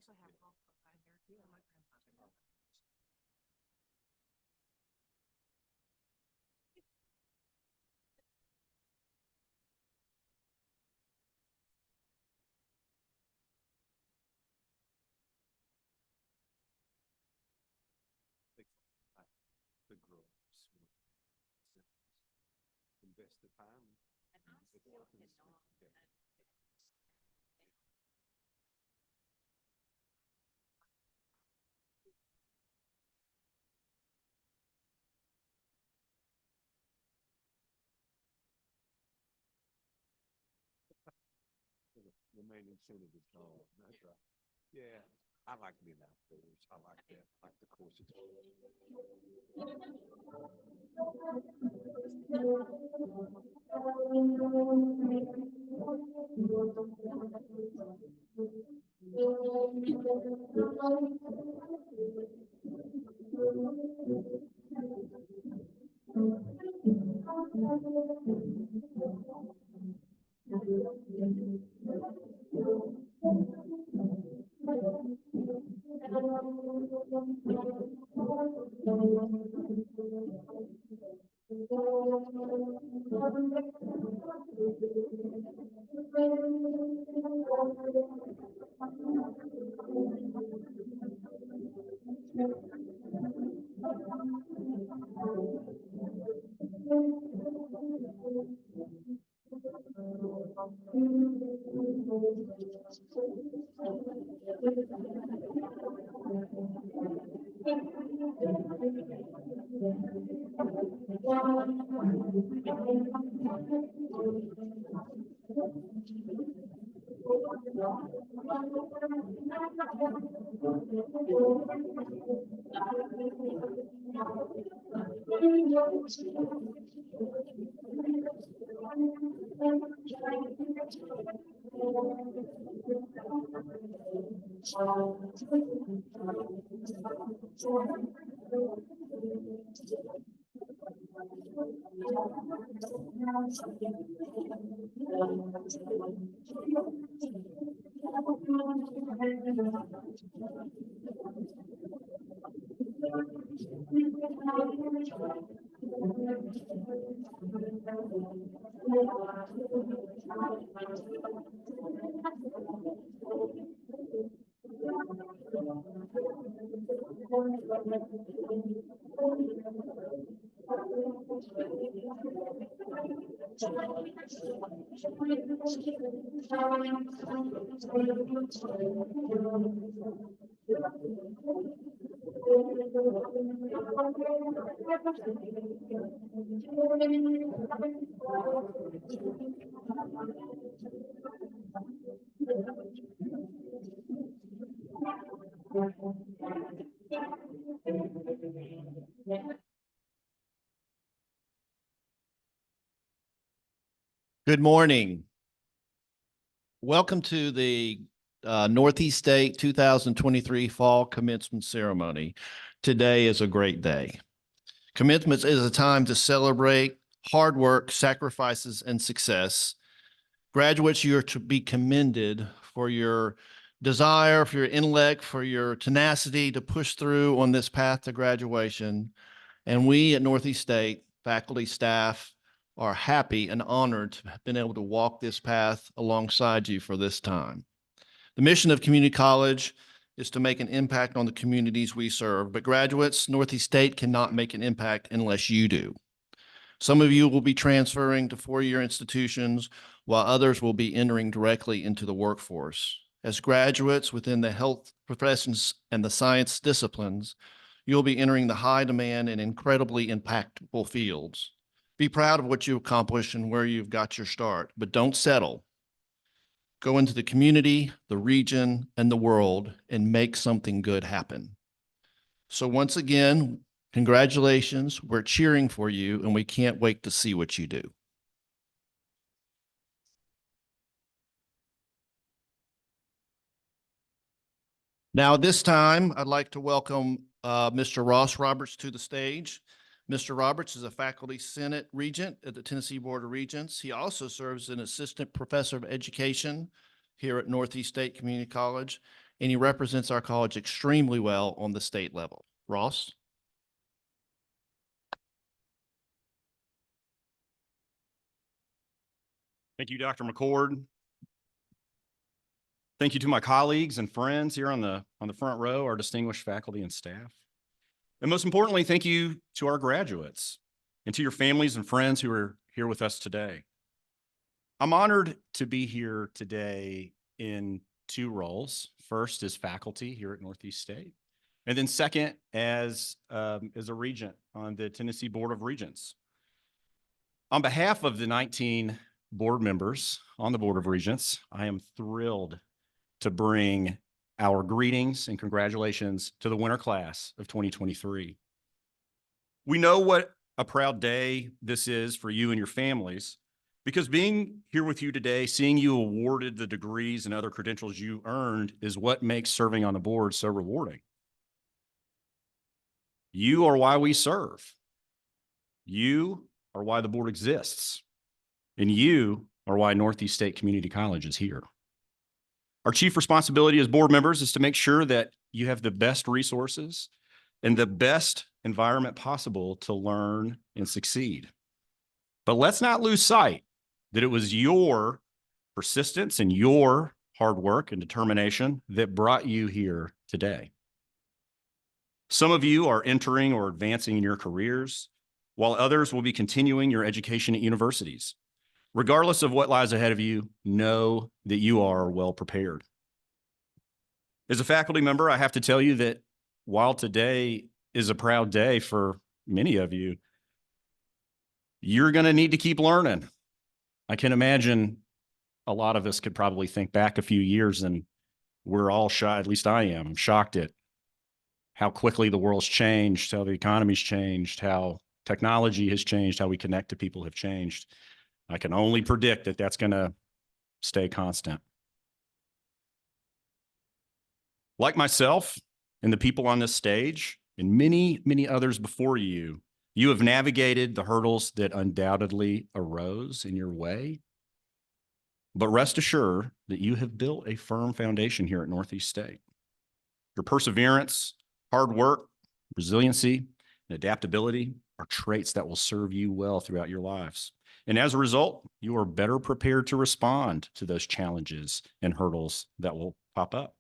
actually have golf club out here too. My grandfather. The girls invest the time. And I still cannot. The main incentive is gone. That's right. Yeah, I like being outdoors. I like that. I like the courses. Good morning. Welcome to the Northeast State 2023 Fall Commencement Ceremony. Today is a great day. Commencement is a time to celebrate hard work, sacrifices, and success. Graduates, you are to be commended for your desire, for your intellect, for your tenacity to push through on this path to graduation. And we at Northeast State, faculty, staff, are happy and honored to have been able to walk this path alongside you for this time. The mission of community college is to make an impact on the communities we serve, but graduates, Northeast State cannot make an impact unless you do. Some of you will be transferring to four-year institutions, while others will be entering directly into the workforce. As graduates within the health professions and the science disciplines, you'll be entering the high demand and incredibly impactful fields. Be proud of what you accomplished and where you've got your start, but don't settle. Go into the community, the region, and the world and make something good happen. So once again, congratulations. We're cheering for you, and we can't wait to see what you do. Now, at this time, I'd like to welcome Mr. Ross Roberts to the stage. Mr. Roberts is a faculty senate regent at the Tennessee Board of Regents. He also serves as an assistant professor of education here at Northeast State Community College, and he represents our college extremely well on the state level. Ross? Thank you, Dr. McCord. Thank you to my colleagues and friends here on the front row, our distinguished faculty and staff. And most importantly, thank you to our graduates and to your families and friends who are here with us today. I'm honored to be here today in two roles. First, as faculty here at Northeast State, and then second, as a regent on the Tennessee Board of Regents. On behalf of the 19 board members on the Board of Regents, I am thrilled to bring our greetings and congratulations to the winter class of 2023. We know what a proud day this is for you and your families, because being here with you today, seeing you awarded the degrees and other credentials you earned is what makes serving on the board so rewarding. You are why we serve. You are why the board exists. And you are why Northeast State Community College is here. Our chief responsibility as board members is to make sure that you have the best resources and the best environment possible to learn and succeed. But let's not lose sight that it was your persistence and your hard work and determination that brought you here today. Some of you are entering or advancing in your careers, while others will be continuing your education at universities. Regardless of what lies ahead of you, know that you are well prepared. As a faculty member, I have to tell you that while today is a proud day for many of you, you're going to need to keep learning. I can imagine a lot of us could probably think back a few years and we're all shocked, at least I am, I'm shocked at how quickly the world's changed, how the economy's changed, how technology has changed, how we connect to people have changed. I can only predict that that's going to stay constant. Like myself and the people on this stage and many, many others before you, you have navigated the hurdles that undoubtedly arose in your way. But rest assured that you have built a firm foundation here at Northeast State. Your perseverance, hard work, resiliency, and adaptability are traits that will serve you well throughout your lives. And as a result, you are better prepared to respond to those challenges and hurdles that will pop up.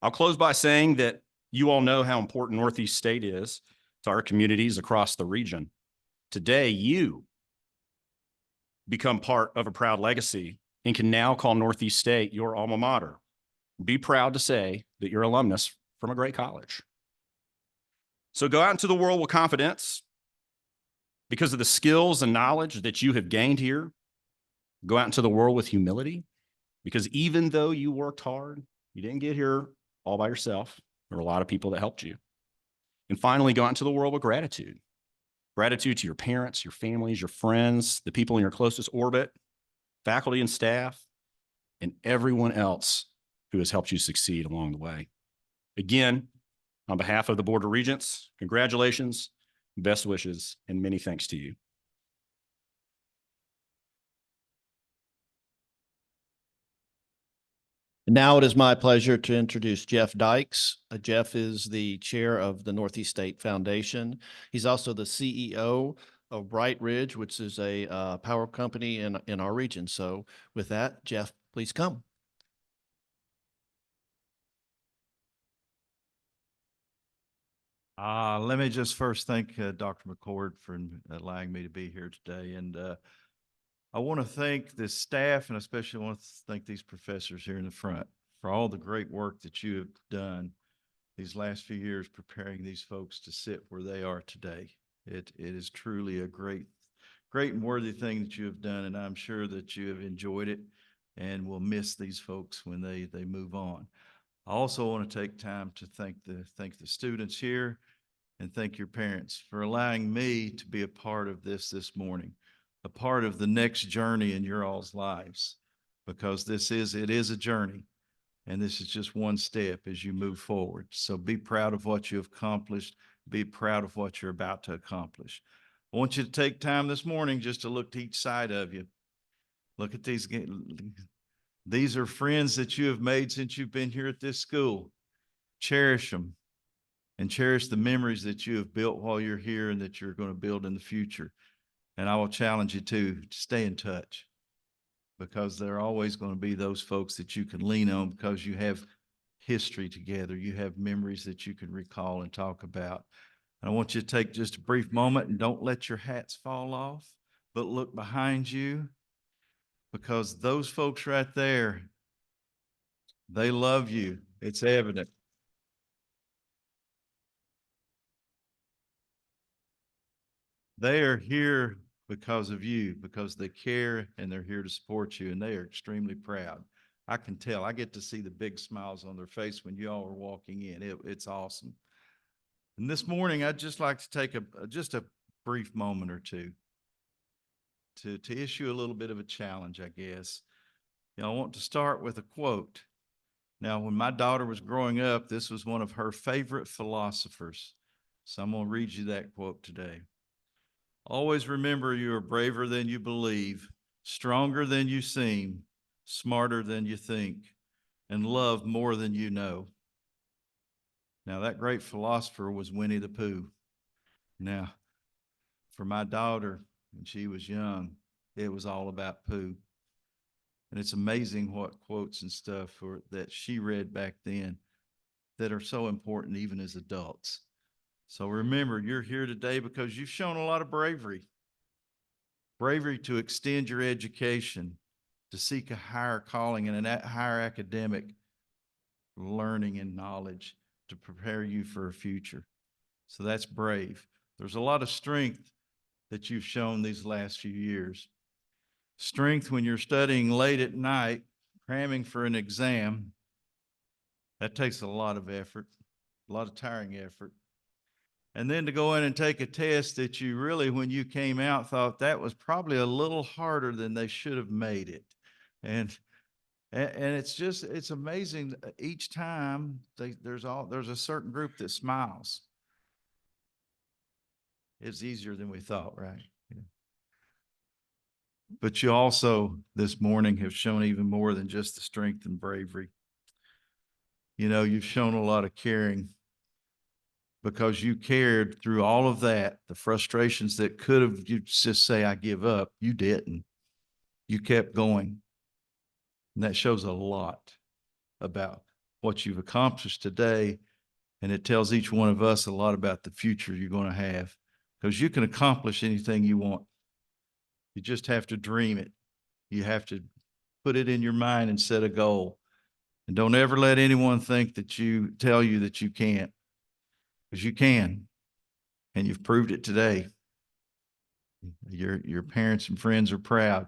I'll close by saying that you all know how important Northeast State is to our communities across the region. Today, you become part of a proud legacy and can now call Northeast State your alma mater. Be proud to say that you're alumnus from a great college. So go out into the world with confidence because of the skills and knowledge that you have gained here. Go out into the world with humility because even though you worked hard, you didn't get here all by yourself. There were a lot of people that helped you. And finally, go out into the world with gratitude. Gratitude to your parents, your families, your friends, the people in your closest orbit, faculty and staff, and everyone else who has helped you succeed along the way. Again, on behalf of the Board of Regents, congratulations, best wishes, and many thanks to you. Now it is my pleasure to introduce Jeff Dykes. Jeff is the chair of the Northeast State Foundation. He's also the CEO of Bright Ridge, which is a power company in our region. So with that, Jeff, please come. Let me just first thank Dr. McCord for allowing me to be here today. And I want to thank the staff and especially want to thank these professors here in the front for all the great work that you have done these last few years preparing these folks to sit where they are today. It is truly a great and worthy thing that you have done, and I'm sure that you have enjoyed it and will miss these folks when they move on. I also want to take time to thank the students here and thank your parents for allowing me to be a part of this morning, a part of the next journey in your all's lives, because it is a journey, and this is just one step as you move forward. So be proud of what you have accomplished. Be proud of what you're about to accomplish. I want you to take time this morning just to look to each side of you. Look at these These are friends that you have made since you've been here at this school. Cherish them and cherish the memories that you have built while you're here and that you're going to build in the future. And I will challenge you to stay in touch, because there are always going to be those folks that you can lean on because you have history together. You have memories that you can recall and talk about. And I want you to take just a brief moment and don't let your hats fall off, but look behind you, because those folks right there, they love you. It's evident. They are here because of you, because they care and they're here to support you, and they are extremely proud. I can tell. I get to see the big smiles on their face when you all are walking in. It's awesome. And this morning, I'd just like to take just a brief moment or two to issue a little bit of a challenge, I guess. You know, I want to start with a quote. Now, when my daughter was growing up, this was one of her favorite philosophers. So I'm going to read you that quote today. Always remember you are braver than you believe, stronger than you seem, smarter than you think, and love more than you know. Now, that great philosopher was Winnie the Pooh. Now, for my daughter, when she was young, it was all about Pooh. And it's amazing what quotes and stuff that she read back then that are so important even as adults. So remember, you're here today because you've shown a lot of bravery. Bravery to extend your education, to seek a higher calling and a higher academic learning and knowledge to prepare you for a future. So that's brave. There's a lot of strength that you've shown these last few years. Strength when you're studying late at night, cramming for an exam. That takes a lot of effort, a lot of tiring effort. And then to go in and take a test that you really, when you came out, thought that was probably a little harder than they should have made it. And it's amazing. Each time there's a certain group that smiles. It's easier than we thought, right? Yeah. But you also this morning have shown even more than just the strength and bravery. You know, you've shown a lot of caring, because you cared through all of that, the frustrations that could have, you just say, I give up. You didn't. You kept going. And that shows a lot about what you've accomplished today. And it tells each one of us a lot about the future you're going to have, because you can accomplish anything you want. You just have to dream it. You have to put it in your mind and set a goal. And don't ever let anyone think tell you that you can't, because you can. And you've proved it today. Your parents and friends are proud.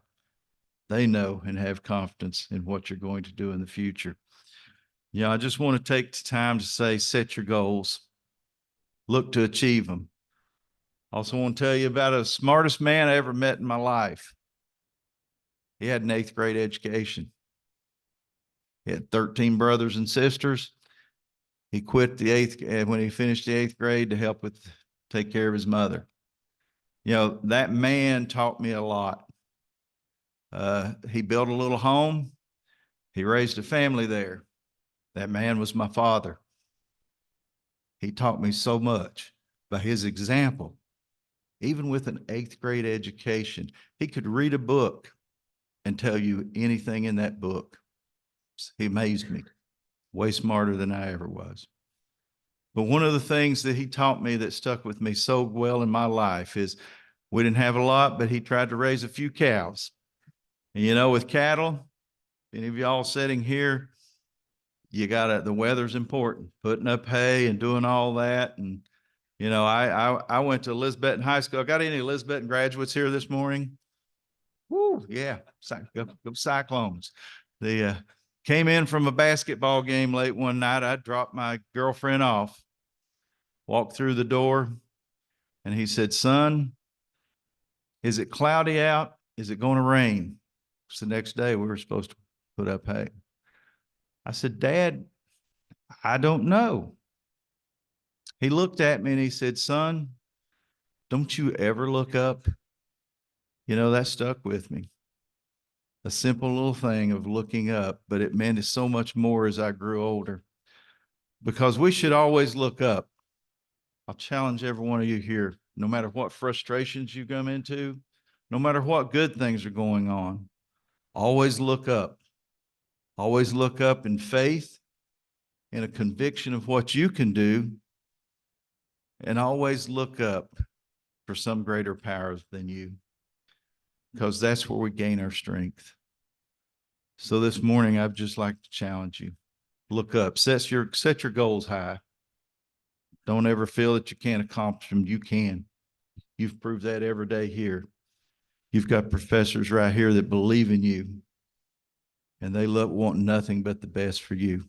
They know and have confidence in what you're going to do in the future. Yeah, I just want to take the time to say, set your goals. Look to achieve them. Also want to tell you about the smartest man I ever met in my life. He had an 8th grade education. He had 13 brothers and sisters. He quit when he finished the 8th grade to take care of his mother. You know, that man taught me a lot. He built a little home. He raised a family there. That man was my father. He taught me so much by his example. Even with an 8th grade education, he could read a book and tell you anything in that book. He amazed me. Way smarter than I ever was. But one of the things that he taught me that stuck with me so well in my life is, we didn't have a lot, but he tried to raise a few cows. And you know, with cattle, any of y'all sitting here, the weather's important, putting up hay and doing all that. And, you know, I went to Elizabethton High School. Got any Elizabethton graduates here this morning? Woo, yeah, go Cyclones. They came in from a basketball game late one night. I dropped my girlfriend off, walked through the door, and he said, son, is it cloudy out? Is it going to rain? It's the next day we were supposed to put up hay. I said, Dad, I don't know. He looked at me and he said, son, don't you ever look up? You know, that stuck with me. a simple little thing of looking up, but it meant so much more as I grew older. Because we should always look up. I'll challenge every one of you here, no matter what frustrations you come into, no matter what good things are going on, always look up. Always look up in faith, in a conviction of what you can do, and always look up for some greater power than you, because that's where we gain our strength. So this morning, I'd just like to challenge you. Look up, set your goals high. Don't ever feel that you can't accomplish them. You can. You've proved that every day here. You've got professors right here that believe in you, and they want nothing but the best for you.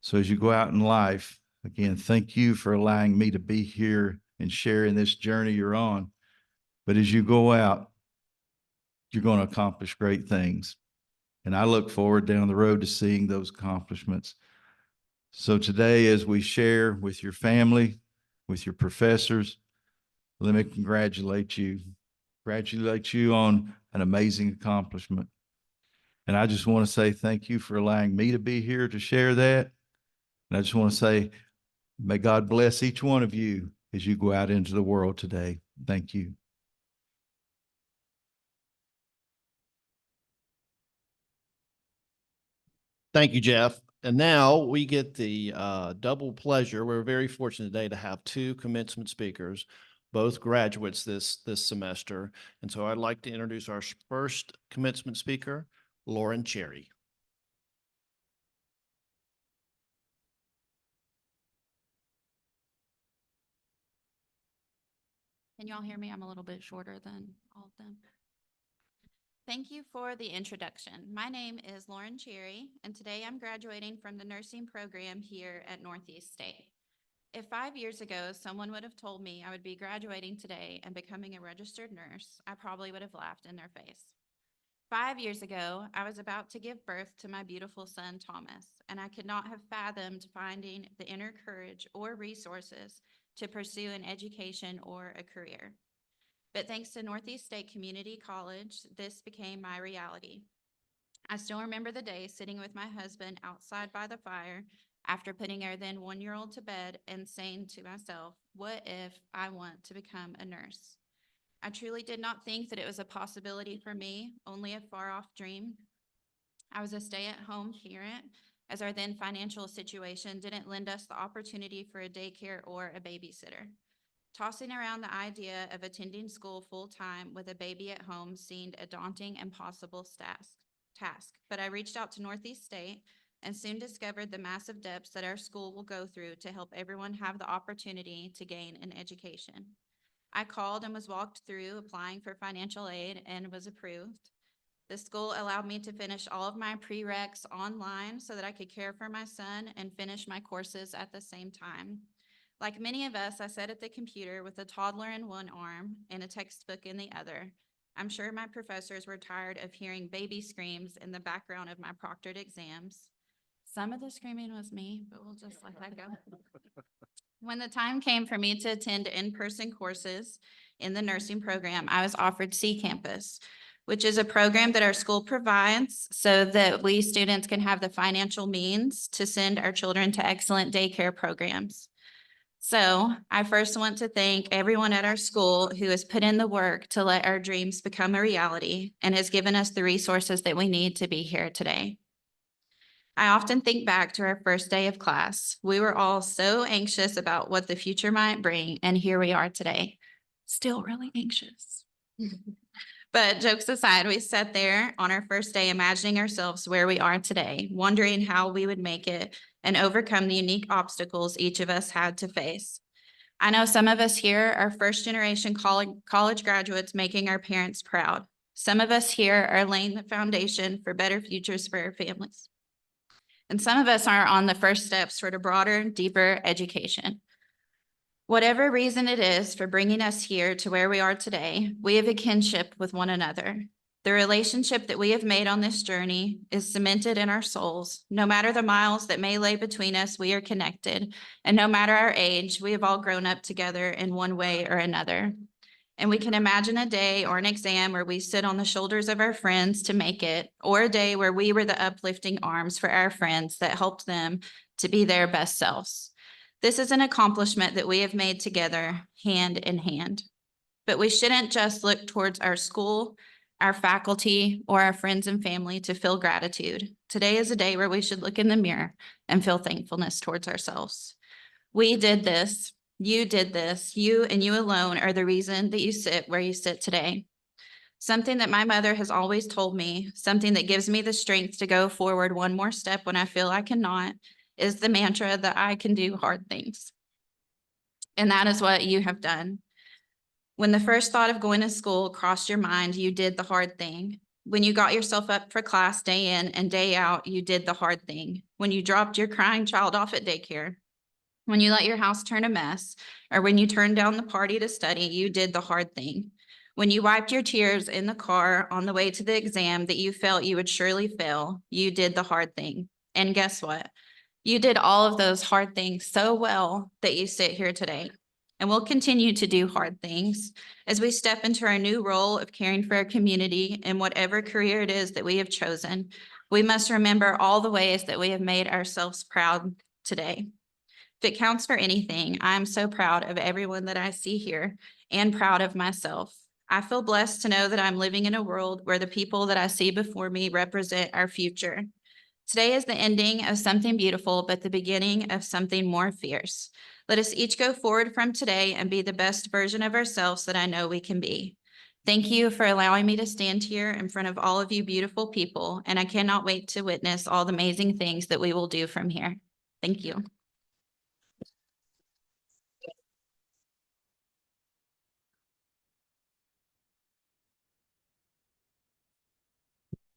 So as you go out in life, again, thank you for allowing me to be here and sharing this journey you're on. But as you go out, you're going to accomplish great things. And I look forward down the road to seeing those accomplishments. So today, as we share with your family, with your professors, let me congratulate you on an amazing accomplishment. And I just want to say thank you for allowing me to be here to share that. And I just want to say, may God bless each one of you as you go out into the world today. Thank you. Thank you, Jeff. And now we get the double pleasure. We're very fortunate today to have two commencement speakers, both graduates this semester. And so I'd like to introduce our first commencement speaker, Lauren Cherry. Can you all hear me? I'm a little bit shorter than all of them. Thank you for the introduction. My name is Lauren Cherry, and today I'm graduating from the nursing program here at Northeast State. If 5 years ago, someone would have told me I would be graduating today and becoming a registered nurse, I probably would have laughed in their face. 5 years ago, I was about to give birth to my beautiful son, Thomas, and I could not have fathomed finding the inner courage or resources to pursue an education or a career. But thanks to Northeast State Community College, this became my reality. I still remember the day sitting with my husband outside by the fire after putting our then 1-year-old to bed and saying to myself, what if I want to become a nurse? I truly did not think that it was a possibility for me, only a far-off dream. I was a stay-at-home parent, as our then financial situation didn't lend us the opportunity for a daycare or a babysitter. Tossing around the idea of attending school full-time with a baby at home seemed a daunting, impossible task. But I reached out to Northeast State and soon discovered the massive depths that our school will go through to help everyone have the opportunity to gain an education. I called and was walked through applying for financial aid and was approved. The school allowed me to finish all of my prereqs online so that I could care for my son and finish my courses at the same time. Like many of us, I sat at the computer with a toddler in one arm and a textbook in the other. I'm sure my professors were tired of hearing baby screams in the background of my proctored exams. Some of the screaming was me, but we'll just let that go. When the time came for me to attend in-person courses in the nursing program, I was offered C Campus, which is a program that our school provides so that we students can have the financial means to send our children to excellent daycare programs. So I first want to thank everyone at our school who has put in the work to let our dreams become a reality and has given us the resources that we need to be here today. I often think back to our first day of class. We were all so anxious about what the future might bring, and here we are today, still really anxious. But jokes aside, we sat there on our first day imagining ourselves where we are today, wondering how we would make it and overcome the unique obstacles each of us had to face. I know some of us here are first-generation college graduates making our parents proud. Some of us here are laying the foundation for better futures for our families. And some of us are on the first steps toward a broader, deeper education. Whatever reason it is for bringing us here to where we are today, we have a kinship with one another. The relationship that we have made on this journey is cemented in our souls. No matter the miles that may lay between us, we are connected. And no matter our age, we have all grown up together in one way or another. And we can imagine a day or an exam where we sit on the shoulders of our friends to make it, or a day where we were the uplifting arms for our friends that helped them to be their best selves. This is an accomplishment that we have made together, hand in hand. But we shouldn't just look towards our school, our faculty, or our friends and family to feel gratitude. Today is a day where we should look in the mirror and feel thankfulness towards ourselves. We did this. You did this. You and you alone are the reason that you sit where you sit today. Something that my mother has always told me, something that gives me the strength to go forward one more step when I feel I cannot, is the mantra that I can do hard things. And that is what you have done. When the first thought of going to school crossed your mind, you did the hard thing. When you got yourself up for class day in and day out, you did the hard thing. When you dropped your crying child off at daycare, when you let your house turn a mess, or when you turned down the party to study, you did the hard thing. When you wiped your tears in the car on the way to the exam that you felt you would surely fail, you did the hard thing. And guess what? You did all of those hard things so well that you sit here today. And we'll continue to do hard things as we step into our new role of caring for our community in whatever career it is that we have chosen. We must remember all the ways that we have made ourselves proud today. If it counts for anything, I am so proud of everyone that I see here and proud of myself. I feel blessed to know that I'm living in a world where the people that I see before me represent our future. Today is the ending of something beautiful, but the beginning of something more fierce. Let us each go forward from today and be the best version of ourselves that I know we can be. Thank you for allowing me to stand here in front of all of you beautiful people, and I cannot wait to witness all the amazing things that we will do from here. Thank you.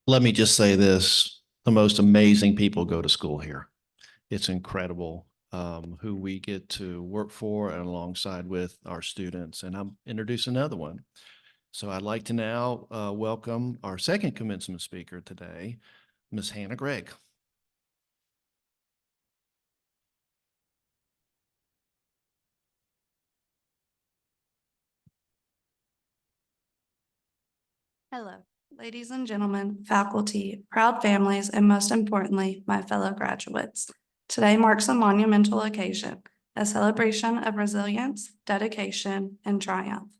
Let me just say this, the most amazing people go to school here. It's incredible who we get to work for and alongside with our students. And I'm introducing another one. So I'd like to now welcome our second commencement speaker today, Ms. Hannah Gregg. Hello, ladies and gentlemen, faculty, proud families, and most importantly, my fellow graduates. Today marks a monumental occasion, a celebration of resilience, dedication, and triumph.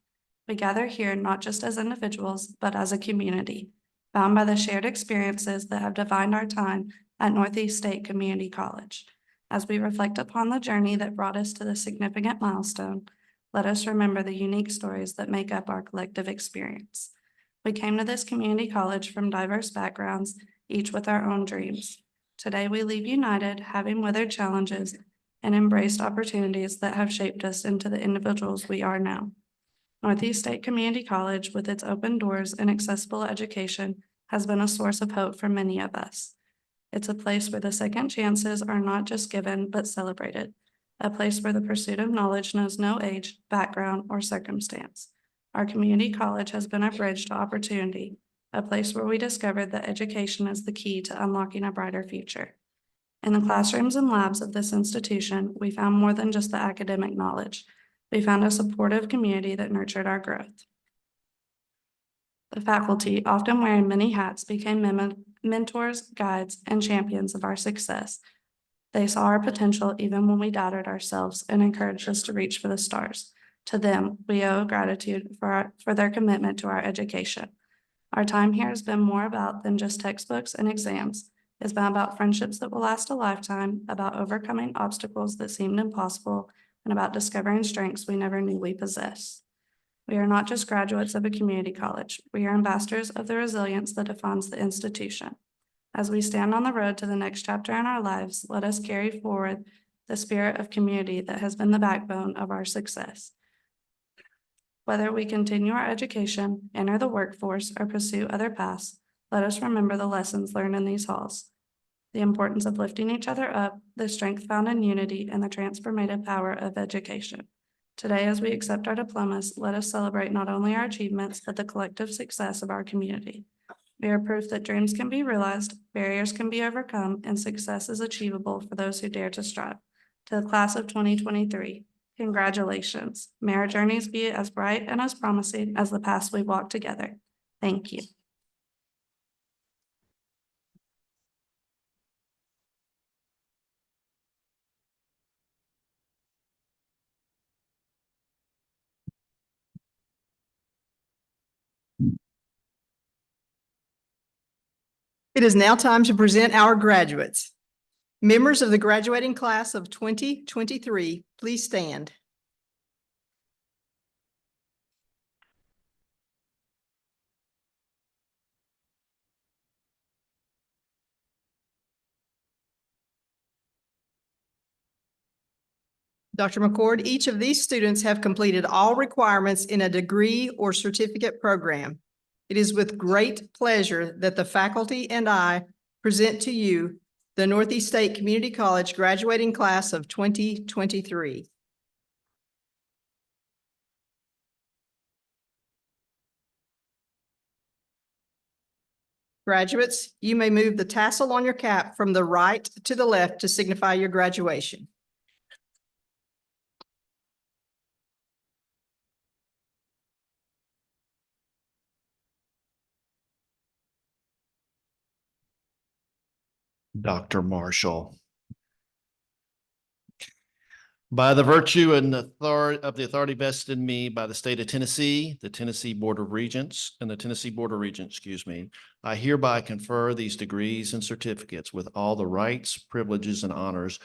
We gather here not just as individuals, but as a community, bound by the shared experiences that have defined our time at Northeast State Community College. As we reflect upon the journey that brought us to this significant milestone, let us remember the unique stories that make up our collective experience. We came to this community college from diverse backgrounds, each with our own dreams. Today, we leave united, having weathered challenges and embraced opportunities that have shaped us into the individuals we are now. Northeast State Community College, with its open doors and accessible education, has been a source of hope for many of us. It's a place where the second chances are not just given, but celebrated. A place where the pursuit of knowledge knows no age, background, or circumstance. Our community college has been a bridge to opportunity, a place where we discovered that education is the key to unlocking a brighter future. In the classrooms and labs of this institution, we found more than just the academic knowledge. We found a supportive community that nurtured our growth. The faculty, often wearing many hats, became mentors, guides, and champions of our success. They saw our potential even when we doubted ourselves and encouraged us to reach for the stars. To them, we owe gratitude for their commitment to our education. Our time here has been more about than just textbooks and exams. It's been about friendships that will last a lifetime, about overcoming obstacles that seemed impossible, and about discovering strengths we never knew we possessed. We are not just graduates of a community college. We are ambassadors of the resilience that defines the institution. As we stand on the road to the next chapter in our lives, let us carry forward the spirit of community that has been the backbone of our success. Whether we continue our education, enter the workforce, or pursue other paths, let us remember the lessons learned in these halls. The importance of lifting each other up, the strength found in unity, and the transformative power of education. Today, as we accept our diplomas, let us celebrate not only our achievements, but the collective success of our community. We are proof that dreams can be realized, barriers can be overcome, and success is achievable for those who dare to strive. To the class of 2023, Congratulations. May our journeys be as bright and as promising as the paths we walked together. Thank you. It is now time to present our graduates. Members of the graduating class of 2023, please stand. Dr. McCord, each of these students have completed all requirements in a degree or certificate program. It is with great pleasure that the faculty and I present to you the Northeast State Community College graduating class of 2023. Graduates, you may move the tassel on your cap from the right to the left to signify your graduation. Dr. Marshall. By the virtue and authority of the authority vested in me by the state of Tennessee, the Tennessee Board of Regents, and the Tennessee Board of Regents, I hereby confer these degrees and certificates with all the rights, privileges, and honors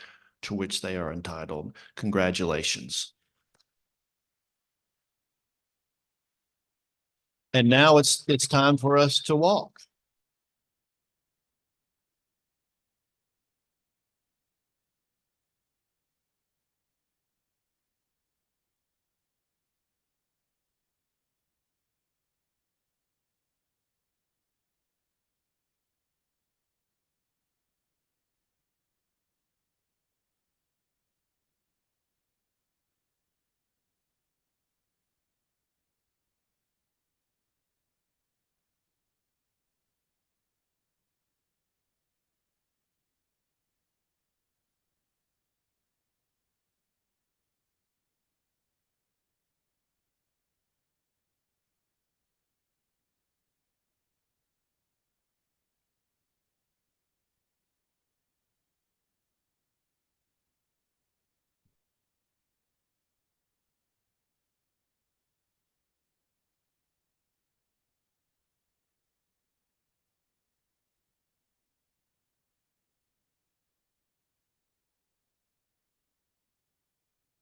to which they are entitled. Congratulations. And now it's time for us to walk.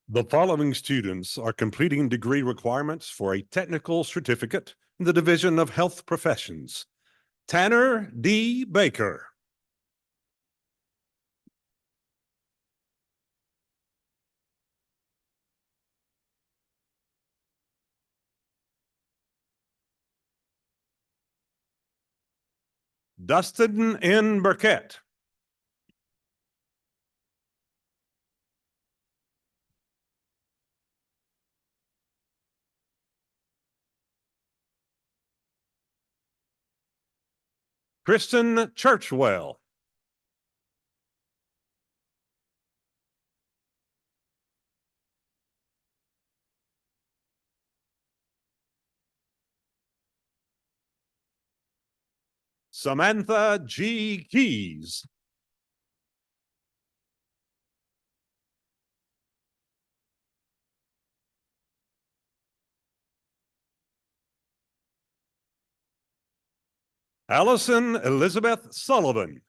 The following students are completing degree requirements for a technical certificate in the Division of Health Professions. Tanner D. Baker. Dustin N. Burkett. Kristen Churchwell. Samantha G. Keys. Allison Elizabeth Sullivan.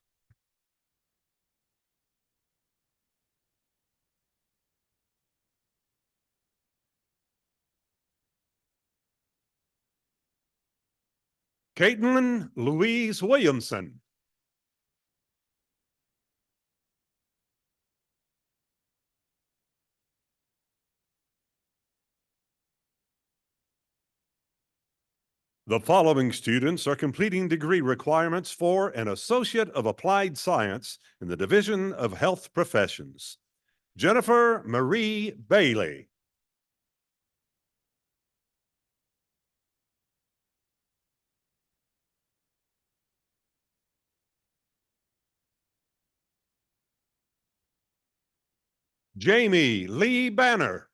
Caitlin Louise Williamson. The following students are completing degree requirements for an Associate of Applied Science in the Division of Health Professions. Jennifer Marie Bailey. Jamie Lee Banner.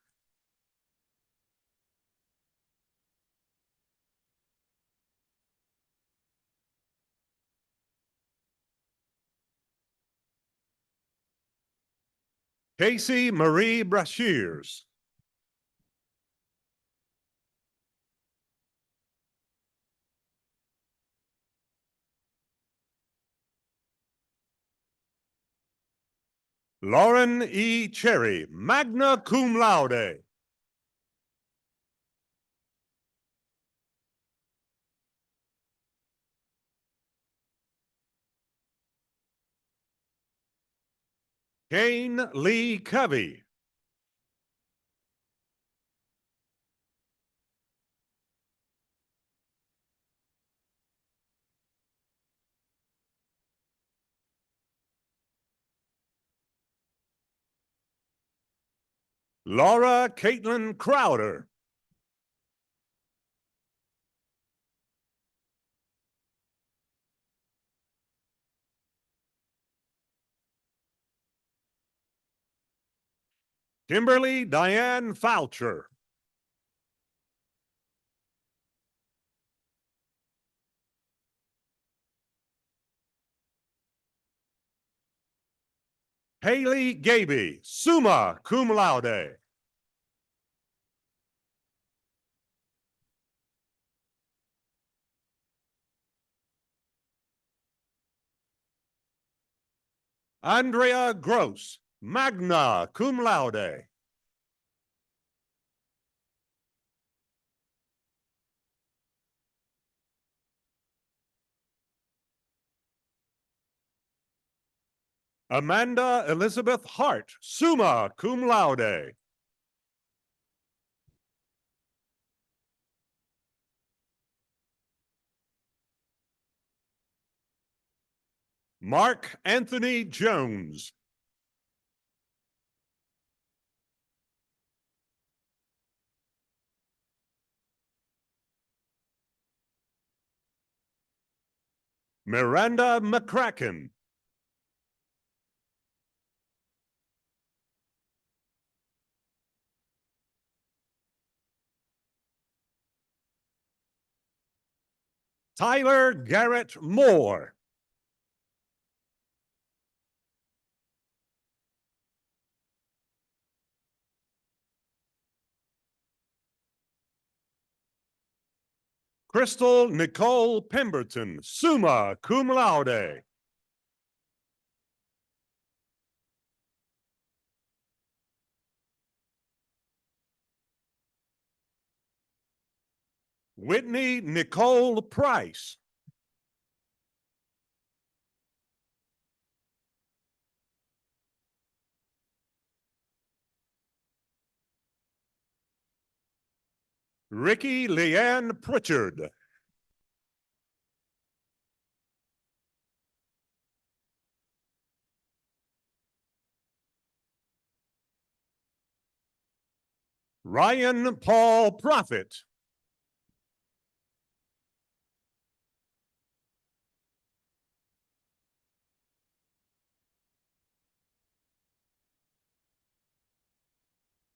Casey Marie Brashears. Lauren E. Cherry, magna cum laude. Kane Lee Covey. Laura Caitlin Crowder. Kimberly Diane Foucher. Haley Gaby, summa cum laude. Andrea Gross, magna cum laude. Amanda Elizabeth Hart, summa cum laude. Mark Anthony Jones. Miranda McCracken. Tyler Garrett Moore. Crystal Nicole Pemberton, summa cum laude. Whitney Nicole Price. Ricky Leanne Pritchard. Ryan Paul Prophet.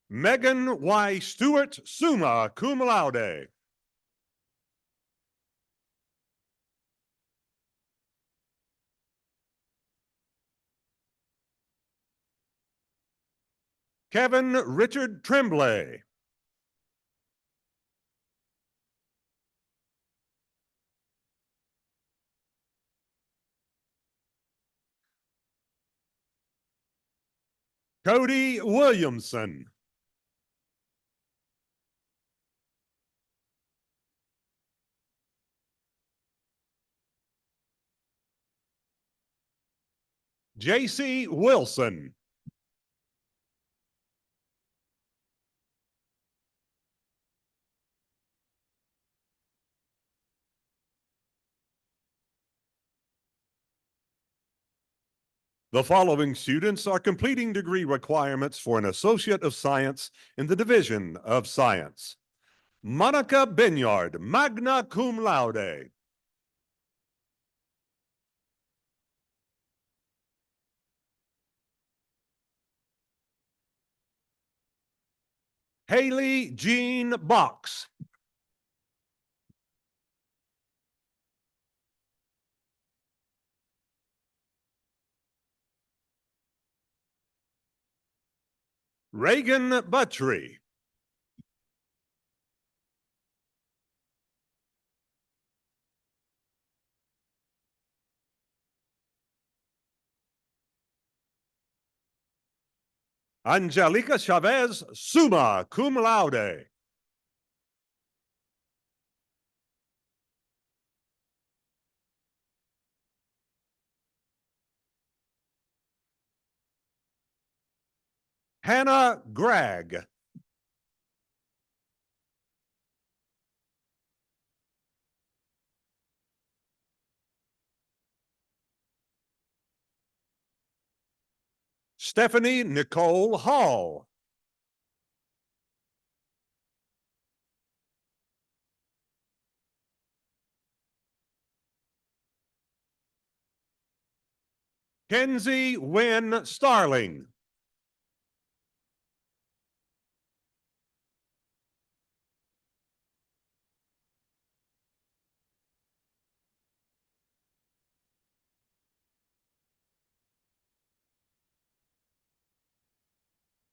Megan Y. Stewart, summa cum laude. Kevin Richard Tremblay. Cody Williamson. J.C. Wilson. The following students are completing degree requirements for an Associate of Science in the Division of Science. Monica Binyard, magna cum laude. Haley Jean Box. Reagan Buttry. Angelica Chavez, summa cum laude. Hannah Gregg. Stephanie Nicole Hall. Kenzie Wynn Starling.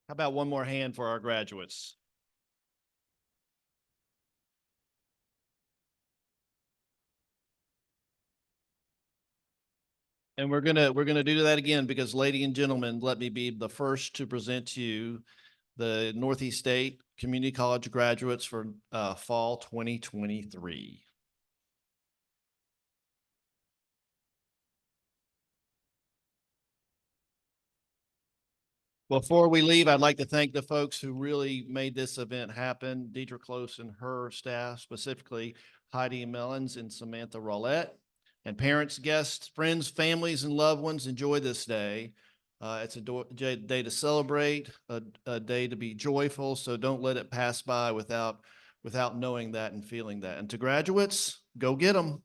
How about one more hand for our graduates? And we're gonna do that again because, ladies and gentlemen, let me be the first to present to you the Northeast State Community College graduates for fall 2023. Before we leave, I'd like to thank the folks who really made this event happen. Deidre Close and her staff, specifically Heidi Mellons and Samantha Rollette. And parents, guests, friends, families, and loved ones, enjoy this day. It's a day to celebrate, a day to be joyful, so don't let it pass by without knowing that and feeling that. And to graduates, go get them.